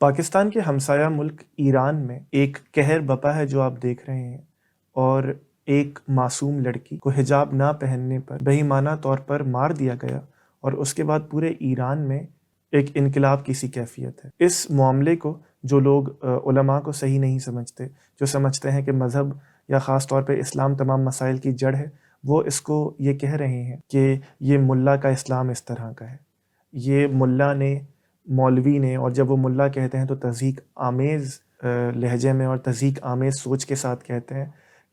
پاکستان کے ہمسایہ ملک ایران میں ایک قہر بپا ہے جو آپ دیکھ رہے ہیں، اور ایک معصوم لڑکی کو حجاب نہ پہننے پر بے ایمانہ طور پر مار دیا گیا، اور اس کے بعد پورے ایران میں ایک انقلاب کی سی کیفیت ہے۔ اس معاملے کو جو لوگ علماء کو صحیح نہیں سمجھتے، جو سمجھتے ہیں کہ مذہب یا خاص طور پہ اسلام تمام مسائل کی جڑ ہے، وہ اس کو یہ کہہ رہے ہیں کہ یہ ملا کا اسلام اس طرح کا ہے، یہ ملا نے، مولوی نے، اور جب وہ ملا کہتے ہیں تو تضحیک آمیز لہجے میں اور تضحیک آمیز سوچ کے ساتھ کہتے ہیں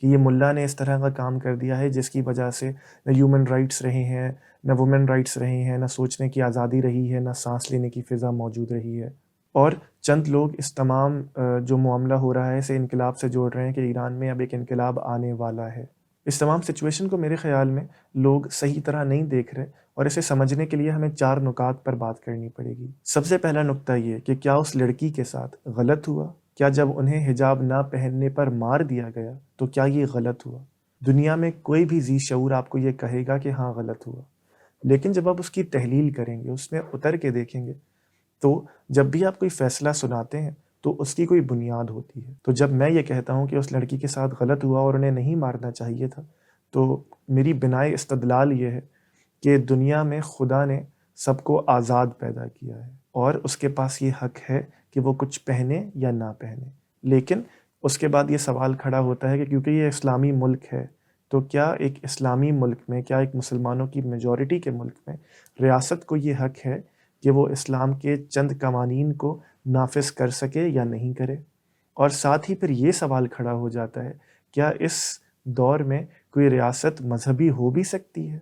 کہ یہ ملا نے اس طرح کا کام کر دیا ہے جس کی وجہ سے نہ ہیومن رائٹس رہے ہیں، نہ وومن رائٹس رہے ہیں، نہ سوچنے کی آزادی رہی ہے، نہ سانس لینے کی فضا موجود رہی ہے۔ اور چند لوگ اس تمام جو معاملہ ہو رہا ہے اسے انقلاب سے جوڑ رہے ہیں کہ ایران میں اب ایک انقلاب آنے والا ہے۔ اس تمام سچویشن کو میرے خیال میں لوگ صحیح طرح نہیں دیکھ رہے، اور اسے سمجھنے کے لیے ہمیں 4 نکات پر بات کرنی پڑے گی۔ سب سے پہلا نکتہ یہ کہ کیا اس لڑکی کے ساتھ غلط ہوا؟ کیا جب انہیں حجاب نہ پہننے پر مار دیا گیا تو کیا یہ غلط ہوا؟ دنیا میں کوئی بھی ذی شعور آپ کو یہ کہے گا کہ ہاں غلط ہوا، لیکن جب آپ اس کی تحلیل کریں گے، اس میں اتر کے دیکھیں گے، تو جب بھی آپ کوئی فیصلہ سناتے ہیں تو اس کی کوئی بنیاد ہوتی ہے۔ تو جب میں یہ کہتا ہوں کہ اس لڑکی کے ساتھ غلط ہوا اور انہیں نہیں مارنا چاہیے تھا، تو میری بنائے استدلال یہ ہے کہ دنیا میں خدا نے سب کو آزاد پیدا کیا ہے، اور اس کے پاس یہ حق ہے کہ وہ کچھ پہنے یا نہ پہنے۔ لیکن اس کے بعد یہ سوال کھڑا ہوتا ہے کہ کیونکہ یہ اسلامی ملک ہے، تو کیا ایک اسلامی ملک میں، کیا ایک مسلمانوں کی میجورٹی کے ملک میں ریاست کو یہ حق ہے کہ وہ اسلام کے چند قوانین کو نافذ کر سکے یا نہیں کرے؟ اور ساتھ ہی پھر یہ سوال کھڑا ہو جاتا ہے، کیا اس دور میں کوئی ریاست مذہبی ہو بھی سکتی ہے؟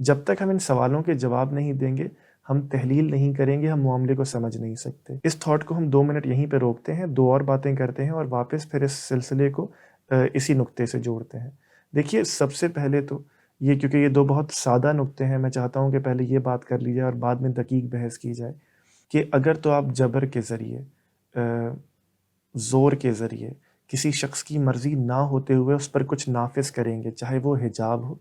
جب تک ہم ان سوالوں کے جواب نہیں دیں گے، ہم تحلیل نہیں کریں گے، ہم معاملے کو سمجھ نہیں سکتے۔ اس تھاٹ کو ہم 2 منٹ یہیں پہ روکتے ہیں، 2 اور باتیں کرتے ہیں، اور واپس پھر اس سلسلے کو اسی نقطے سے جوڑتے ہیں۔ دیکھیے، سب سے پہلے تو یہ، کیونکہ یہ 2 بہت سادہ نقطے ہیں، میں چاہتا ہوں کہ پہلے یہ بات کر لی جائے اور بعد میں دقیق بحث کی جائے کہ اگر تو آپ جبر کے ذریعے، زور کے ذریعے، کسی شخص کی مرضی نہ ہوتے ہوئے اس پر کچھ نافذ کریں گے، چاہے وہ حجاب ہو،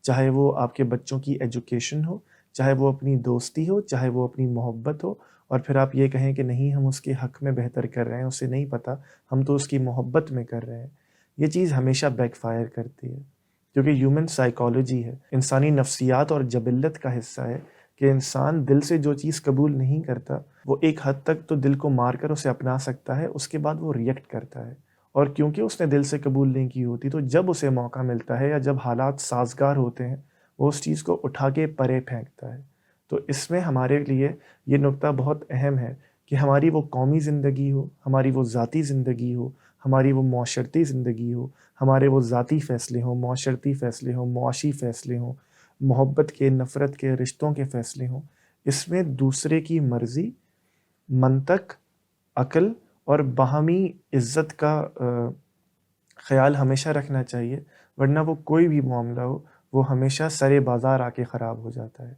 چاہے وہ آپ کے بچوں کی ایجوکیشن ہو، چاہے وہ اپنی دوستی ہو، چاہے وہ اپنی محبت ہو، اور پھر آپ یہ کہیں کہ نہیں ہم اس کے حق میں بہتر کر رہے ہیں، اسے نہیں پتہ، ہم تو اس کی محبت میں کر رہے ہیں، یہ چیز ہمیشہ بیک فائر کرتی ہے، کیونکہ ہیومن سائیکالوجی ہے، انسانی نفسیات اور جبلت کا حصہ ہے کہ انسان دل سے جو چیز قبول نہیں کرتا، وہ ایک حد تک تو دل کو مار کر اسے اپنا سکتا ہے، اس کے بعد وہ ریئیکٹ کرتا ہے، اور کیونکہ اس نے دل سے قبول نہیں کی ہوتی، تو جب اسے موقع ملتا ہے یا جب حالات سازگار ہوتے ہیں، وہ اس چیز کو اٹھا کے پرے پھینکتا ہے۔ تو اس میں ہمارے لیے یہ نکتہ بہت اہم ہے کہ ہماری وہ قومی زندگی ہو، ہماری وہ ذاتی زندگی ہو، ہماری وہ معاشرتی زندگی ہو، ہمارے وہ ذاتی فیصلے ہوں، معاشرتی فیصلے ہوں، معاشی فیصلے ہوں، محبت کے، نفرت کے، رشتوں کے فیصلے ہوں، اس میں دوسرے کی مرضی، منطق، عقل اور باہمی عزت کا خیال ہمیشہ رکھنا چاہیے، ورنہ وہ کوئی بھی معاملہ ہو، وہ ہمیشہ سرے بازار آ کے خراب ہو جاتا ہے۔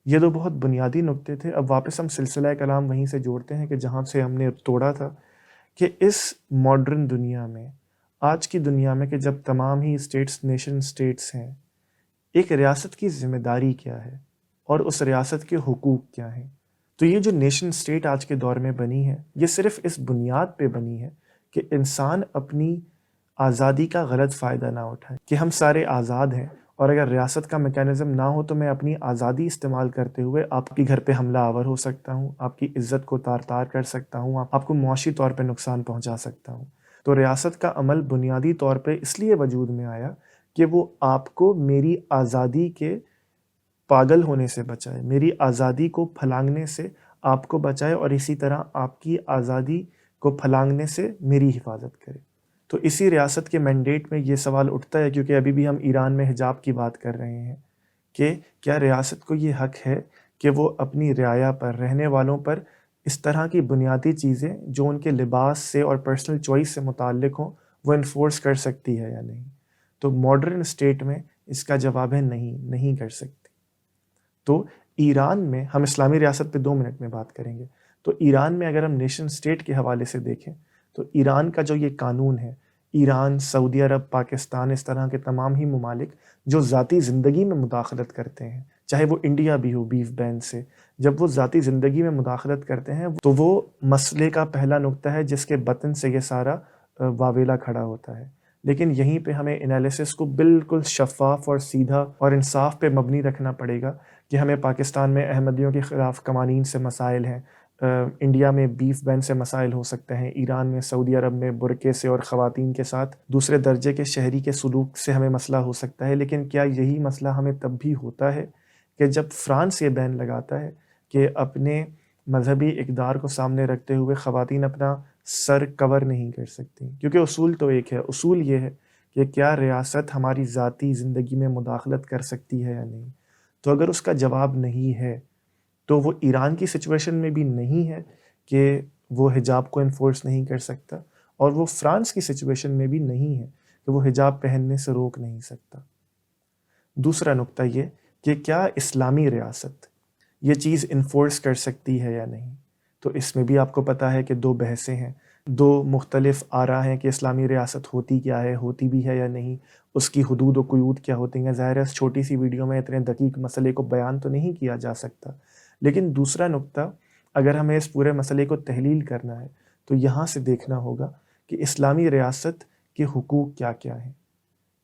یہ 2 بہت بنیادی نکتے تھے۔ اب واپس ہم سلسلہ کلام وہیں سے جوڑتے ہیں کہ جہاں سے ہم نے توڑا تھا، کہ اس ماڈرن دنیا میں، آج کی دنیا میں، کہ جب تمام ہی اسٹیٹس نیشن اسٹیٹس ہیں، ایک ریاست کی ذمہ داری کیا ہے اور اس ریاست کے حقوق کیا ہیں؟ تو یہ جو نیشن اسٹیٹ آج کے دور میں بنی ہے، یہ صرف اس بنیاد پہ بنی ہے کہ انسان اپنی آزادی کا غلط فائدہ نہ اٹھائے، کہ ہم سارے آزاد ہیں، اور اگر ریاست کا میکانزم نہ ہو تو میں اپنی آزادی استعمال کرتے ہوئے آپ کے گھر پہ حملہ آور ہو سکتا ہوں، آپ کی عزت کو تار تار کر سکتا ہوں، آپ کو معاشی طور پہ نقصان پہنچا سکتا ہوں۔ تو ریاست کا عمل بنیادی طور پہ اس لیے وجود میں آیا کہ وہ آپ کو میری آزادی کے پاگل ہونے سے بچائے، میری آزادی کو پھلانگنے سے آپ کو بچائے، اور اسی طرح آپ کی آزادی کو پھلانگنے سے میری حفاظت کرے۔ تو اسی ریاست کے مینڈیٹ میں یہ سوال اٹھتا ہے، کیونکہ ابھی بھی ہم ایران میں حجاب کی بات کر رہے ہیں، کہ کیا ریاست کو یہ حق ہے کہ وہ اپنی رعایا پر، رہنے والوں پر، اس طرح کی بنیادی چیزیں جو ان کے لباس سے اور پرسنل چوائس سے متعلق ہوں، وہ انفورس کر سکتی ہے یا نہیں؟ تو ماڈرن اسٹیٹ میں اس کا جواب ہے نہیں کر سکتی۔ تو ایران میں، ہم اسلامی ریاست پہ 2 منٹ میں بات کریں گے، تو ایران میں اگر ہم نیشن اسٹیٹ کے حوالے سے دیکھیں تو ایران کا جو یہ قانون ہے، ایران، سعودی عرب، پاکستان، اس طرح کے تمام ہی ممالک جو ذاتی زندگی میں مداخلت کرتے ہیں، چاہے وہ انڈیا بھی ہو بیف بین سے، جب وہ ذاتی زندگی میں مداخلت کرتے ہیں تو وہ مسئلے کا پہلا نقطہ ہے جس کے بطن سے یہ سارا واویلا کھڑا ہوتا ہے. لیکن یہیں پہ ہمیں انالیسس کو بالکل شفاف اور سیدھا اور انصاف پہ مبنی رکھنا پڑے گا کہ ہمیں پاکستان میں احمدیوں کے خلاف قوانین سے مسائل ہیں، انڈیا میں بیف بین سے مسائل ہو سکتے ہیں، ایران میں، سعودی عرب میں برقعے سے اور خواتین کے ساتھ دوسرے درجے کے شہری کے سلوک سے ہمیں مسئلہ ہو سکتا ہے. لیکن کیا یہی مسئلہ ہمیں تب بھی ہوتا ہے کہ جب فرانس یہ بین لگاتا ہے کہ اپنے مذہبی اقدار کو سامنے رکھتے ہوئے خواتین اپنا سر کور نہیں کر سکتی؟ کیونکہ اصول تو ایک ہے، اصول یہ ہے کہ کیا ریاست ہماری ذاتی زندگی میں مداخلت کر سکتی ہے یا نہیں. تو اگر اس کا جواب نہیں ہے تو وہ ایران کی سچویشن میں بھی نہیں ہے کہ وہ حجاب کو انفورس نہیں کر سکتا، اور وہ فرانس کی سچویشن میں بھی نہیں ہے کہ وہ حجاب پہننے سے روک نہیں سکتا. دوسرا نقطہ یہ کہ کیا اسلامی ریاست یہ چیز انفورس کر سکتی ہے یا نہیں. تو اس میں بھی آپ کو پتہ ہے کہ دو بحثیں ہیں، دو مختلف آراء ہیں کہ اسلامی ریاست ہوتی کیا ہے، ہوتی بھی ہے یا نہیں، اس کی حدود و قیود کیا ہوتی ہیں. ظاہر ہے اس چھوٹی سی ویڈیو میں اتنے دقیق مسئلے کو بیان تو نہیں کیا جا سکتا، لیکن دوسرا نقطہ اگر ہمیں اس پورے مسئلے کو تحلیل کرنا ہے تو یہاں سے دیکھنا ہوگا کہ اسلامی ریاست کے حقوق کیا کیا ہیں،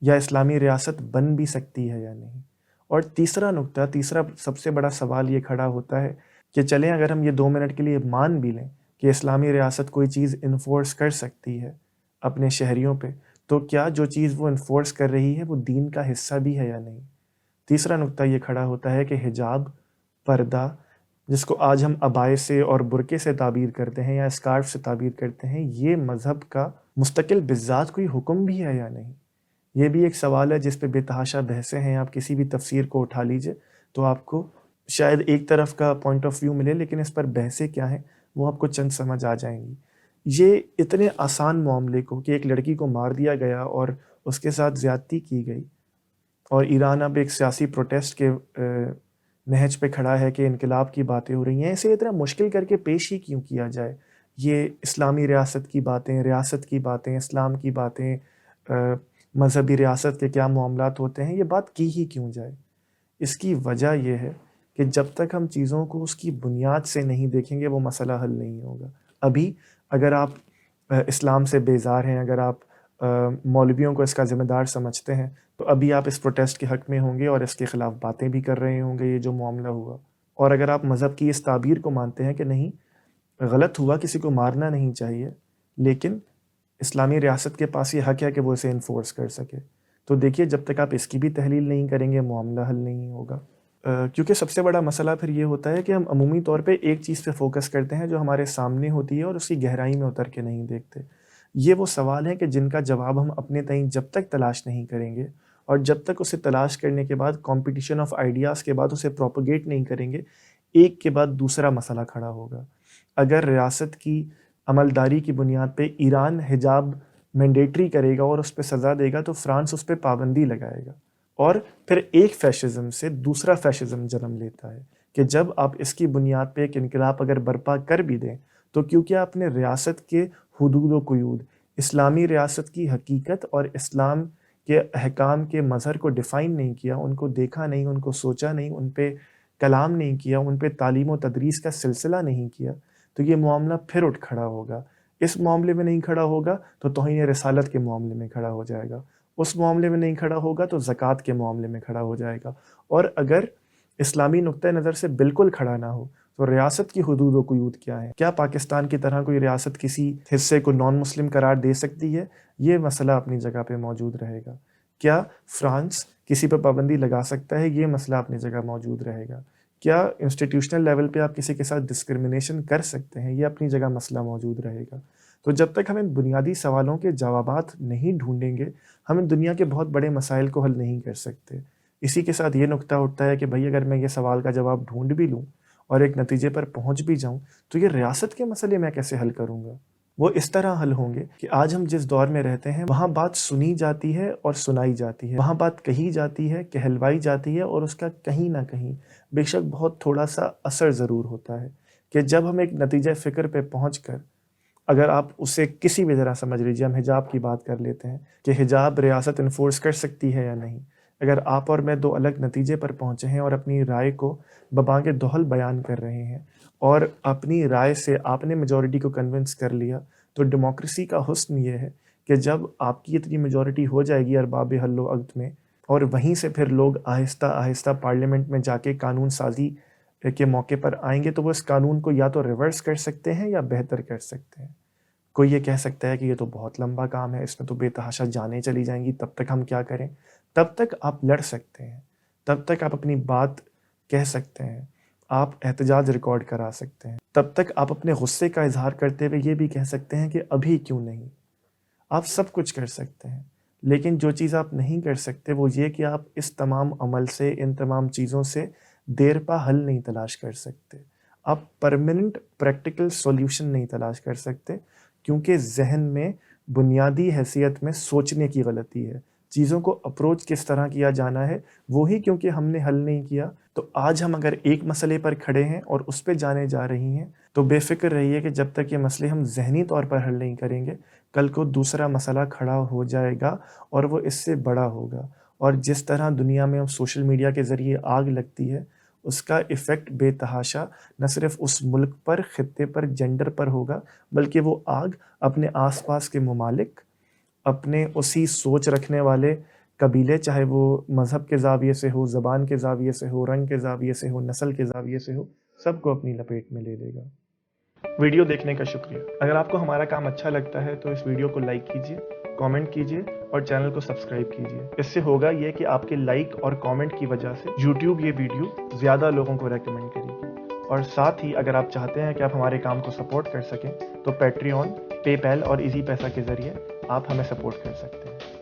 یا اسلامی ریاست بن بھی سکتی ہے یا نہیں. اور تیسرا نقطہ، تیسرا سب سے بڑا سوال یہ کھڑا ہوتا ہے کہ چلیں اگر ہم یہ 2 منٹ کے لیے مان بھی لیں کہ اسلامی ریاست کوئی چیز انفورس کر سکتی ہے اپنے شہریوں پہ، تو کیا جو چیز وہ انفورس کر رہی ہے وہ دین کا حصہ بھی ہے یا نہیں. تیسرا نقطہ یہ کھڑا ہوتا ہے کہ حجاب، پردہ، جس کو آج ہم عبائے سے اور برقعے سے تعبیر کرتے ہیں یا اسکارف سے تعبیر کرتے ہیں، یہ مذہب کا مستقل بذات کوئی حکم بھی ہے یا نہیں. یہ بھی ایک سوال ہے جس پہ بے تحاشا بحثیں ہیں. آپ کسی بھی تفسیر کو اٹھا لیجئے تو آپ کو شاید ایک طرف کا پوائنٹ آف ویو ملے، لیکن اس پر بحثیں کیا ہیں وہ آپ کو چند سمجھ آ جائیں گی. یہ اتنے آسان معاملے کو کہ ایک لڑکی کو مار دیا گیا اور اس کے ساتھ زیادتی کی گئی، اور ایران اب ایک سیاسی پروٹیسٹ کے نہج پہ کھڑا ہے کہ انقلاب کی باتیں ہو رہی ہیں، اسے اتنا مشکل کر کے پیش ہی کیوں کیا جائے. یہ اسلامی ریاست کی باتیں، ریاست کی باتیں، اسلام کی باتیں، مذہبی ریاست کے کیا معاملات ہوتے ہیں، یہ بات کی ہی کیوں جائے. اس کی وجہ یہ ہے کہ جب تک ہم چیزوں کو اس کی بنیاد سے نہیں دیکھیں گے وہ مسئلہ حل نہیں ہوگا. ابھی اگر آپ اسلام سے بیزار ہیں، اگر آپ مولویوں کو اس کا ذمہ دار سمجھتے ہیں، تو ابھی آپ اس پروٹیسٹ کے حق میں ہوں گے اور اس کے خلاف باتیں بھی کر رہے ہوں گے، یہ جو معاملہ ہوا. اور اگر آپ مذہب کی اس تعبیر کو مانتے ہیں کہ نہیں، غلط ہوا، کسی کو مارنا نہیں چاہیے، لیکن اسلامی ریاست کے پاس یہ حق ہے کہ وہ اسے انفورس کر سکے، تو دیکھیے جب تک آپ اس کی بھی تحلیل نہیں کریں گے معاملہ حل نہیں ہوگا. کیونکہ سب سے بڑا مسئلہ پھر یہ ہوتا ہے کہ ہم عمومی طور پہ ایک چیز پہ فوکس کرتے ہیں جو ہمارے سامنے ہوتی ہے اور اس کی گہرائی میں اتر کے نہیں دیکھتے. یہ وہ سوال ہیں کہ جن کا جواب ہم اپنے تئیں جب تک تلاش نہیں کریں گے اور جب تک اسے تلاش کرنے کے بعد کمپٹیشن آف آئیڈیاز کے بعد اسے پروپیگیٹ نہیں کریں گے، ایک کے بعد دوسرا مسئلہ کھڑا ہوگا. اگر ریاست کی عملداری کی بنیاد پہ ایران حجاب مینڈیٹری کرے گا اور اس پہ سزا دے گا تو فرانس اس پہ پابندی لگائے گا، اور پھر ایک فیشزم سے دوسرا فیشزم جنم لیتا ہے کہ جب آپ اس کی بنیاد پہ ایک انقلاب اگر برپا کر بھی دیں تو کیونکہ آپ نے ریاست کے حدود و قیود، اسلامی ریاست کی حقیقت اور اسلام کے احکام کے مظہر کو ڈیفائن نہیں کیا، ان کو دیکھا نہیں، ان کو سوچا نہیں، ان پہ کلام نہیں کیا، ان پہ تعلیم و تدریس کا سلسلہ نہیں کیا، تو یہ معاملہ پھر اٹھ کھڑا ہوگا. اس معاملے میں نہیں کھڑا ہوگا تو توہین رسالت کے معاملے میں کھڑا ہو جائے گا، اس معاملے میں نہیں کھڑا ہوگا تو زکوٰۃ کے معاملے میں کھڑا ہو جائے گا. اور اگر اسلامی نقطہ نظر سے بالکل کھڑا نہ ہو تو ریاست کی حدود و قیود کیا ہیں؟ کیا پاکستان کی طرح کوئی ریاست کسی حصے کو نان مسلم قرار دے سکتی ہے؟ یہ مسئلہ اپنی جگہ پہ موجود رہے گا. کیا فرانس کسی پہ پابندی لگا سکتا ہے؟ یہ مسئلہ اپنی جگہ موجود رہے گا. کیا انسٹیٹیوشنل لیول پہ آپ کسی کے ساتھ ڈسکرمنیشن کر سکتے ہیں؟ یہ اپنی جگہ مسئلہ موجود رہے گا. تو جب تک ہم ان بنیادی سوالوں کے جوابات نہیں ڈھونڈیں گے ہم ان دنیا کے بہت بڑے مسائل کو حل نہیں کر سکتے. اسی کے ساتھ یہ نقطہ اٹھتا ہے کہ بھائی اگر میں یہ سوال کا جواب ڈھونڈ بھی لوں اور ایک نتیجے پر پہنچ بھی جاؤں تو یہ ریاست کے مسئلے میں کیسے حل کروں گا؟ وہ اس طرح حل ہوں گے کہ آج ہم جس دور میں رہتے ہیں وہاں بات سنی جاتی ہے اور سنائی جاتی ہے، وہاں بات کہی جاتی ہے، کہلوائی جاتی ہے، اور اس کا کہیں نہ کہیں بے شک بہت تھوڑا سا اثر ضرور ہوتا ہے کہ جب ہم ایک نتیجہ فکر پہ پہنچ کر، اگر آپ اسے کسی بھی طرح سمجھ لیجیے، ہم حجاب کی بات کر لیتے ہیں کہ حجاب ریاست انفورس کر سکتی ہے یا نہیں، اگر آپ اور میں دو الگ نتیجے پر پہنچے ہیں اور اپنی رائے کو ببانگ دہل بیان کر رہے ہیں اور اپنی رائے سے آپ نے میجورٹی کو کنونس کر لیا، تو ڈیموکریسی کا حسن یہ ہے کہ جب آپ کی اتنی میجورٹی ہو جائے گی ارباب حل و عقد میں، اور وہیں سے پھر لوگ آہستہ آہستہ پارلیمنٹ میں جا کے قانون سازی کے موقع پر آئیں گے، تو وہ اس قانون کو یا تو ریورس کر سکتے ہیں یا بہتر کر سکتے ہیں۔ کوئی یہ کہہ سکتا ہے کہ یہ تو بہت لمبا کام ہے، اس میں تو بے تحاشا جانیں چلی جائیں گی، تب تک ہم کیا کریں؟ تب تک آپ لڑ سکتے ہیں، تب تک آپ اپنی بات کہہ سکتے ہیں، آپ احتجاج ریکارڈ کرا سکتے ہیں، تب تک آپ اپنے غصے کا اظہار کرتے ہوئے یہ بھی کہہ سکتے ہیں کہ ابھی کیوں نہیں۔ آپ سب کچھ کر سکتے ہیں، لیکن جو چیز آپ نہیں کر سکتے وہ یہ کہ آپ اس تمام عمل سے، ان تمام چیزوں سے دیر پا حل نہیں تلاش کر سکتے، آپ پرماننٹ پریکٹیکل سولوشن نہیں تلاش کر سکتے، کیونکہ ذہن میں بنیادی حیثیت میں سوچنے کی غلطی ہے، چیزوں کو اپروچ کس طرح کیا جانا ہے وہی کیونکہ ہم نے حل نہیں کیا۔ تو آج ہم اگر ایک مسئلے پر کھڑے ہیں اور اس پہ جانے جا رہی ہیں، تو بے فکر رہیے کہ جب تک یہ مسئلے ہم ذہنی طور پر حل نہیں کریں گے، کل کو دوسرا مسئلہ کھڑا ہو جائے گا اور وہ اس سے بڑا ہوگا، اور جس طرح دنیا میں اب سوشل میڈیا کے ذریعے آگ لگتی ہے، اس کا ایفیکٹ بے تحاشا نہ صرف اس ملک پر، خطے پر، جنڈر پر ہوگا، بلکہ وہ آگ اپنے آس پاس کے ممالک، اپنے اسی سوچ رکھنے والے قبیلے، چاہے وہ مذہب کے زاویے سے ہو، زبان کے زاویے سے ہو، رنگ کے زاویے سے ہو، نسل کے زاویے سے ہو، سب کو اپنی لپیٹ میں لے لے گا۔ ویڈیو دیکھنے کا شکریہ۔ اگر آپ کو ہمارا کام اچھا لگتا ہے تو اس ویڈیو کو لائک کیجیے، کامنٹ کیجیے اور چینل کو سبسکرائب کیجیے۔ اس سے ہوگا یہ کہ آپ کے لائک اور کامنٹ کی وجہ سے یوٹیوب یہ ویڈیو زیادہ لوگوں کو ریکمینڈ کرے گی، اور ساتھ ہی اگر آپ چاہتے ہیں کہ آپ ہمارے کام کو سپورٹ کر سکیں تو پیٹریون، پے پیل اور ایزی پیسہ کے ذریعے آپ ہمیں سپورٹ کر سکتے ہیں۔